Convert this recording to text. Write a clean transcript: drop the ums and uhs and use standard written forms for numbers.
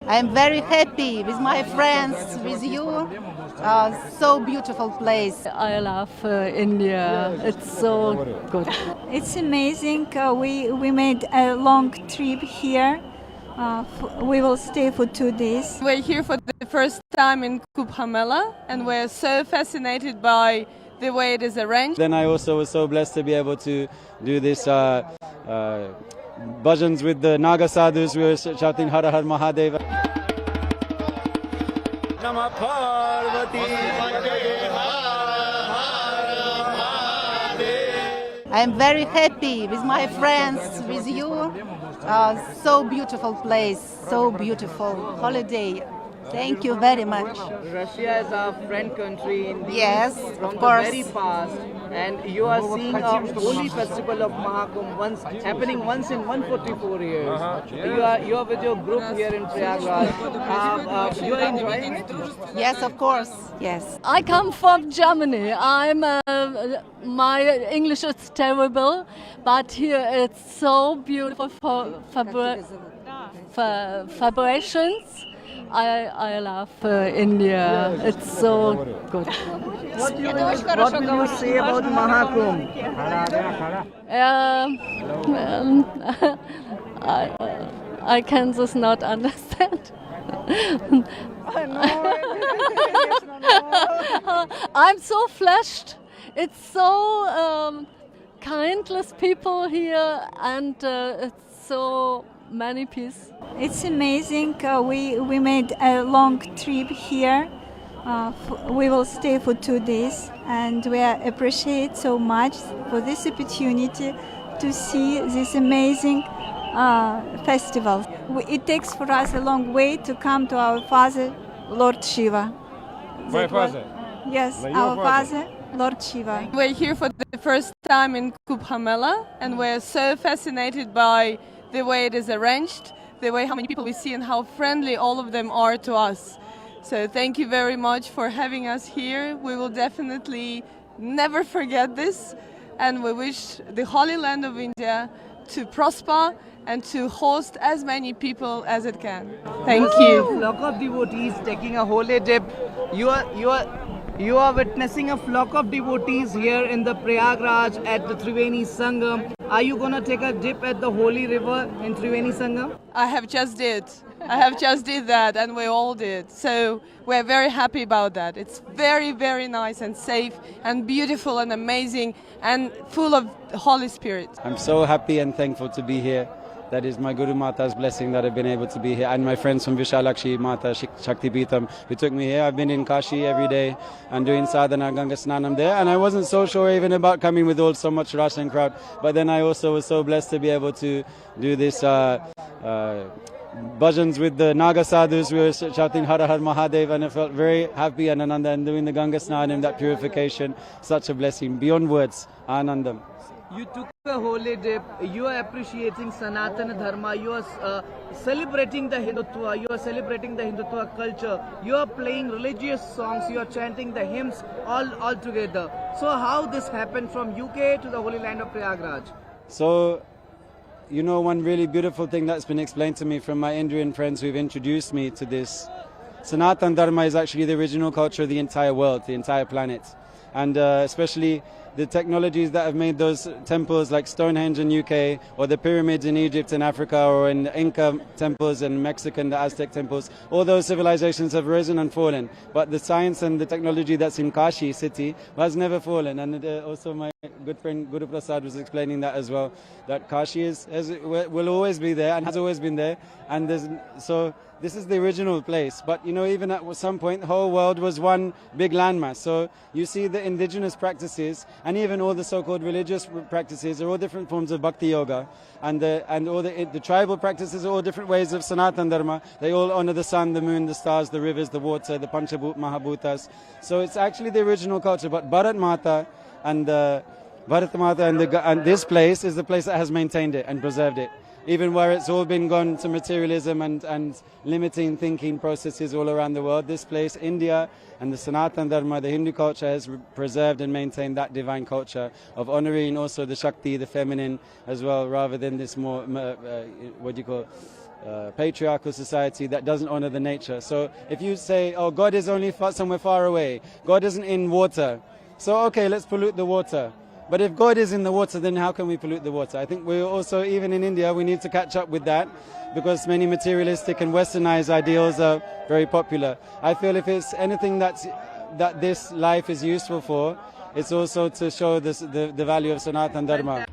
I'm very happy with my friends, with you. So beautiful place. I love India. It's so good. It's amazing. We made a long trip here. We will stay for 2 days. We're here for the first time in Kumbh Mela, and we're so fascinated by the way it is arranged. Then I also was so blessed to be able to do this bhajans with the Naga sadhus. We were shouting Har Har Mahadeva. Namah Parvati. I'm very happy with my friends, with you. So beautiful place, so beautiful holiday. Thank you very much. Russia is our friend country in Yes, from of the course. very past, and you are seeing a holy festival of Mahakumbh happening once in 144 years. You are with your group here in Prayagraj. You are enjoying it? Yes, of course. Yes. I come from Germany. My English is terrible, but here it's so beautiful for vibrations. I love India. It's so good. What will you say about Mahakumbh? I can just not understand. I'm so flashed. It's so kindless people here, and it's so many peace. It's amazing. We made a long trip here. We will stay for 2 days, and we appreciate so much for this opportunity to see this amazing festival. It takes for us a long way to come to our Father, Lord Shiva. My father? Yes, Like our your father? Father, Lord Shiva. We're here for the first time in Kumbh Mela, and we're so fascinated by the way it is arranged, the way how many people we see and how friendly all of them are to us. So thank you very much for having us here. We will definitely never forget this, and we wish the Holy Land of India to prosper and to host as many people as it can. Thank you. A flock of devotees taking a holy dip. You are witnessing a flock of devotees here in the Prayagraj at the Triveni Sangam. Are you gonna take a dip at the holy river in Triveni Sangam? I have just did that, and we all did. So we're very happy about that. It's very, very nice and safe and beautiful and amazing and full of the Holy Spirit. I'm so happy and thankful to be here. That is my Guru Mata's blessing that I've been able to be here, and my friends from Vishalakshi Mata Shakti Peetham who took me here. I've been in Kashi every day and doing sadhana Ganga Snanam there, and I wasn't so sure even about coming with all so much rush and crowd, but then I also was so blessed to be able to do this bhajans with the Naga sadhus. We were shouting Har Har Mahadeva, and I felt very happy and Ananda, and doing the Ganga Snanam, that purification, such a blessing beyond words. Anandam. You took a holy dip. You are appreciating Sanatana Dharma. You are celebrating the Hindutva. You are celebrating the Hindutva culture. You are playing religious songs. You are chanting the hymns all together. So how this happened from UK to the Holy Land of Prayagraj? So, you know, one really beautiful thing that's been explained to me from my Indian friends who've introduced me to this, Sanatan Dharma is actually the original culture of the entire world, the entire planet. And especially the technologies that have made those temples like Stonehenge in UK, or the pyramids in Egypt and Africa, or in Inca temples in Mexico, the Aztec temples, all those civilizations have risen and fallen. But the science and the technology that's in Kashi city has never fallen. And also my good friend Guru Prasad was explaining that as well, that Kashi will always be there and has always been there. And so this is the original place, but you know, even at some point, the whole world was one big landmass. So you see the indigenous practices and even all the so-called religious practices are all different forms of bhakti yoga, and all the tribal practices are all different ways of Sanatan Dharma. They all honor the sun, the moon, the stars, the rivers, the water, the Panchabhut Mahabhutas. So it's actually the original culture. But Bharat Mata and this place is the place that has maintained it and preserved it. Even where it's all been gone to materialism and limiting thinking processes all around the world, this place, India, and the Sanatan Dharma, the Hindu culture, has preserved and maintained that divine culture of honoring also the Shakti, the feminine as well, rather than this more, patriarchal society that doesn't honor the nature. So if you say, oh, God is only somewhere far away, God isn't in water, so okay, let's pollute the water. But if God is in the water, then how can we pollute the water? I think we also, even in India, we need to catch up with that, because many materialistic and westernized ideals are very popular. I feel if it's anything that this life is useful for, it's also to show the value of Sanatan Dharma.